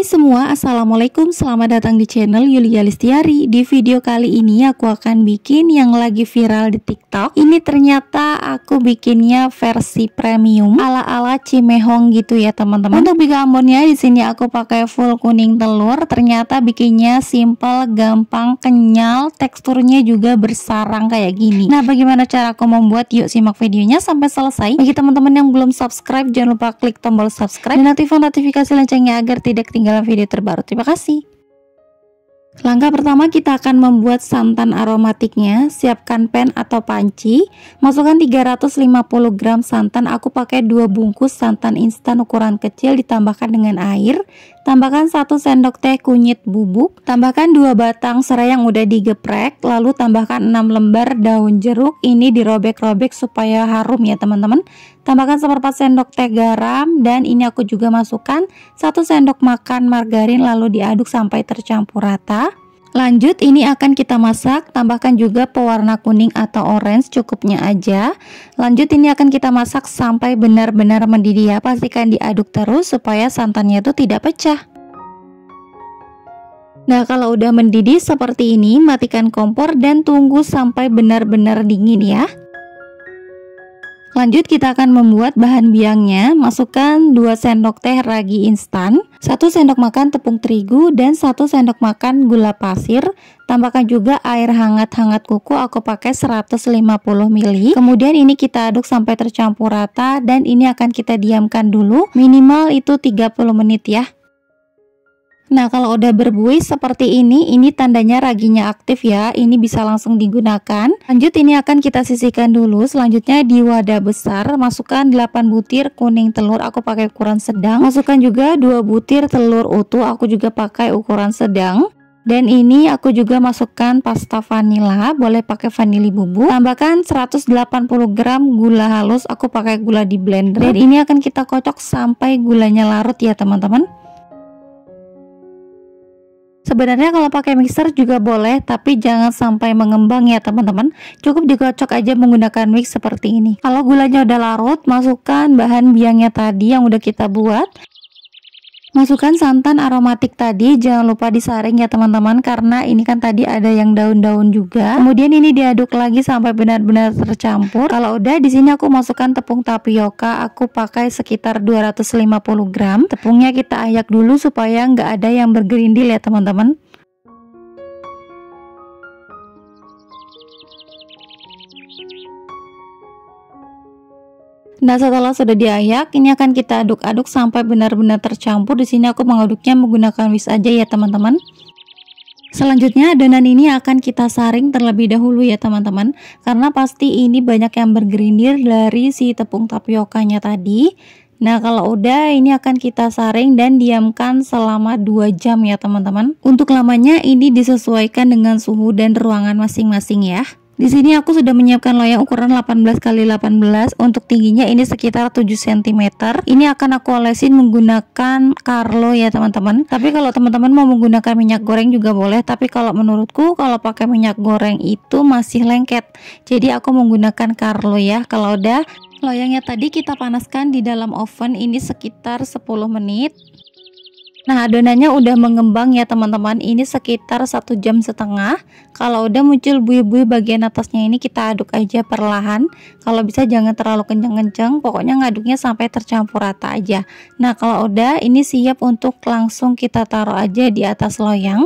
Hai semua, assalamualaikum, selamat datang di channel Yulia Listiari. Di video kali ini aku akan bikin yang lagi viral di TikTok. Ini ternyata aku bikinnya versi premium ala-ala Cimehong gitu ya teman-teman. Untuk bigambarnya di sini aku pakai full kuning telur. Ternyata bikinnya simple, gampang, kenyal, teksturnya juga bersarang kayak gini. Nah, bagaimana cara aku membuat? Yuk simak videonya sampai selesai. Bagi teman-teman yang belum subscribe, jangan lupa klik tombol subscribe dan aktifkan notifikasi loncengnya agar tidak ketinggalan video terbaru. Terima kasih. Langkah pertama, kita akan membuat santan aromatiknya. Siapkan pan atau panci, masukkan 350 gram santan. Aku pakai 2 bungkus santan instan ukuran kecil, ditambahkan dengan air. Tambahkan 1 sendok teh kunyit bubuk, tambahkan 2 batang serai yang udah digeprek, lalu tambahkan 6 lembar daun jeruk. Ini dirobek-robek supaya harum ya teman-teman. Tambahkan 1/4 sendok teh garam, dan ini aku juga masukkan 1 sendok makan margarin, lalu diaduk sampai tercampur rata. Lanjut, ini akan kita masak. Tambahkan juga pewarna kuning atau orange, cukupnya aja. Lanjut, ini akan kita masak sampai benar-benar mendidih ya. Pastikan diaduk terus supaya santannya itu tidak pecah. Nah, kalau udah mendidih seperti ini, matikan kompor dan tunggu sampai benar-benar dingin ya. Lanjut, kita akan membuat bahan biangnya. Masukkan 2 sendok teh ragi instan, 1 sendok makan tepung terigu, dan 1 sendok makan gula pasir. Tambahkan juga air hangat-hangat kuku, aku pakai 150 ml. Kemudian ini kita aduk sampai tercampur rata, dan ini akan kita diamkan dulu minimal itu 30 menit ya. Nah, kalau udah berbuih seperti ini tandanya raginya aktif ya. Ini bisa langsung digunakan. Lanjut, ini akan kita sisihkan dulu. Selanjutnya di wadah besar, masukkan 8 butir kuning telur. Aku pakai ukuran sedang. Masukkan juga 2 butir telur utuh. Aku juga pakai ukuran sedang. Dan ini aku juga masukkan pasta vanila. Boleh pakai vanili bubuk. Tambahkan 180 gram gula halus. Aku pakai gula di blender. Dan ini akan kita kocok sampai gulanya larut ya teman-teman. Sebenarnya kalau pakai mixer juga boleh, tapi jangan sampai mengembang ya teman-teman. Cukup dikocok aja menggunakan mix seperti ini. Kalau gulanya udah larut, masukkan bahan biangnya tadi yang udah kita buat. Masukkan santan aromatik tadi, jangan lupa disaring ya teman-teman, karena ini kan tadi ada yang daun-daun juga. Kemudian ini diaduk lagi sampai benar-benar tercampur. Kalau udah, di sini aku masukkan tepung tapioka. Aku pakai sekitar 250 gram. Tepungnya kita ayak dulu supaya nggak ada yang bergerindil ya teman-teman. Nah, setelah sudah diayak, ini akan kita aduk-aduk sampai benar-benar tercampur. Di sini aku mengaduknya menggunakan whisk aja ya teman-teman. Selanjutnya adonan ini akan kita saring terlebih dahulu ya teman-teman, karena pasti ini banyak yang bergerindil dari si tepung tapiokanya tadi. Nah, kalau udah, ini akan kita saring dan diamkan selama 2 jam ya teman-teman. Untuk lamanya ini disesuaikan dengan suhu dan ruangan masing-masing ya. Di sini aku sudah menyiapkan loyang ukuran 18 x 18. Untuk tingginya ini sekitar 7 cm. Ini akan aku olesin menggunakan Carlo ya teman-teman. Tapi kalau teman-teman mau menggunakan minyak goreng juga boleh. Tapi kalau menurutku kalau pakai minyak goreng itu masih lengket. Jadi aku menggunakan Carlo ya. Kalau udah, loyangnya tadi kita panaskan di dalam oven ini sekitar 10 menit. Nah, adonannya udah mengembang ya teman-teman. Ini sekitar 1,5 jam. Kalau udah muncul buih-buih bagian atasnya, ini kita aduk aja perlahan. Kalau bisa jangan terlalu kenceng-kenceng. Pokoknya ngaduknya sampai tercampur rata aja. Nah, kalau udah, ini siap untuk langsung kita taruh aja di atas loyang.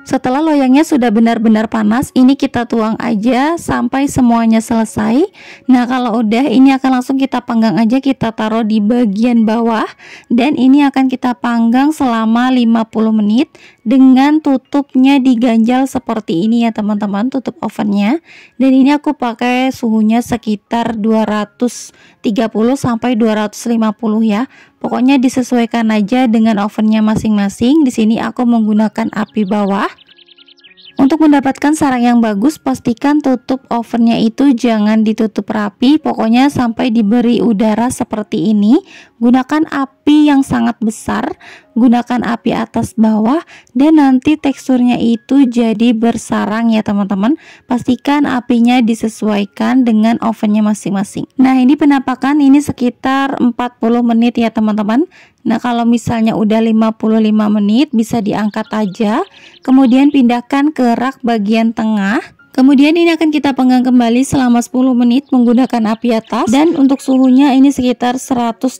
Setelah loyangnya sudah benar-benar panas, ini kita tuang aja sampai semuanya selesai. Nah, kalau udah, ini akan langsung kita panggang aja, kita taruh di bagian bawah. Dan ini akan kita panggang selama 50 menit dengan tutupnya diganjal seperti ini ya teman-teman, tutup ovennya. Dan ini aku pakai suhunya sekitar 230 sampai 250 ya. Pokoknya disesuaikan aja dengan ovennya masing-masing. Di sini aku menggunakan api bawah. Untuk mendapatkan sarang yang bagus, pastikan tutup ovennya itu jangan ditutup rapi. Pokoknya sampai diberi udara seperti ini. Gunakan api yang sangat besar, gunakan api atas bawah, dan nanti teksturnya itu jadi bersarang ya teman-teman. Pastikan apinya disesuaikan dengan ovennya masing-masing. Nah, ini penampakan ini sekitar 40 menit ya teman-teman. Nah, kalau misalnya udah 55 menit bisa diangkat aja, kemudian pindahkan ke rak bagian tengah. Kemudian ini akan kita panggang kembali selama 10 menit menggunakan api atas, dan untuk suhunya ini sekitar 180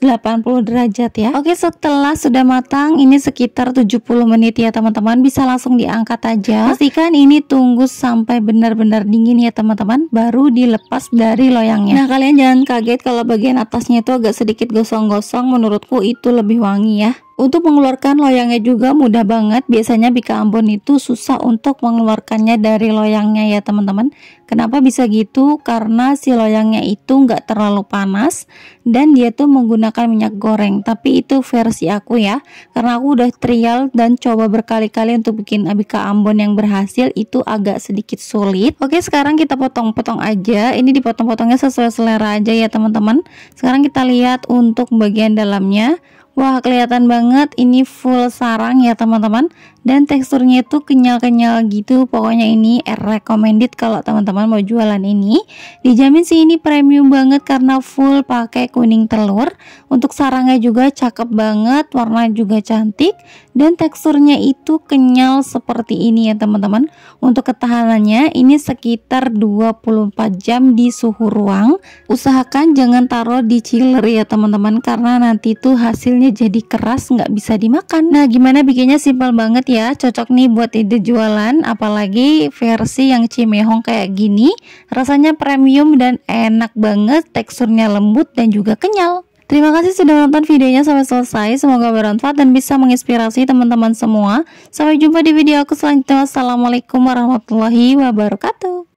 derajat ya. Oke, setelah sudah matang ini sekitar 70 menit ya teman-teman, bisa langsung diangkat aja. Pastikan ini tunggu sampai benar-benar dingin ya teman-teman, baru dilepas dari loyangnya. Nah, kalian jangan kaget kalau bagian atasnya itu agak sedikit gosong-gosong, menurutku itu lebih wangi ya. Untuk mengeluarkan loyangnya juga mudah banget. Biasanya bika Ambon itu susah untuk mengeluarkannya dari loyangnya ya teman-teman. Kenapa bisa gitu? Karena si loyangnya itu nggak terlalu panas dan dia tuh menggunakan minyak goreng. Tapi itu versi aku ya, karena aku udah trial dan coba berkali-kali untuk bikin bika Ambon yang berhasil, itu agak sedikit sulit. Oke, sekarang kita potong-potong aja. Ini dipotong-potongnya sesuai selera aja ya teman-teman. Sekarang kita lihat untuk bagian dalamnya. Wah, kelihatan banget ini full sarang ya teman-teman, dan teksturnya itu kenyal-kenyal gitu. Pokoknya ini recommended kalau teman-teman mau jualan ini. Dijamin sih ini premium banget karena full pakai kuning telur. Untuk sarangnya juga cakep banget, warna juga cantik, dan teksturnya itu kenyal seperti ini ya teman-teman. Untuk ketahanannya ini sekitar 24 jam di suhu ruang. Usahakan jangan taruh di chiller ya teman-teman, karena nanti tuh hasilnya jadi keras, nggak bisa dimakan. Nah, gimana bikinnya? Simpel banget ya, cocok nih buat ide jualan, apalagi versi yang cimehong kayak gini. Rasanya premium dan enak banget, teksturnya lembut dan juga kenyal. Terima kasih sudah menonton videonya sampai selesai. Semoga bermanfaat dan bisa menginspirasi teman-teman semua. Sampai jumpa di video aku selanjutnya. Wassalamualaikum warahmatullahi wabarakatuh.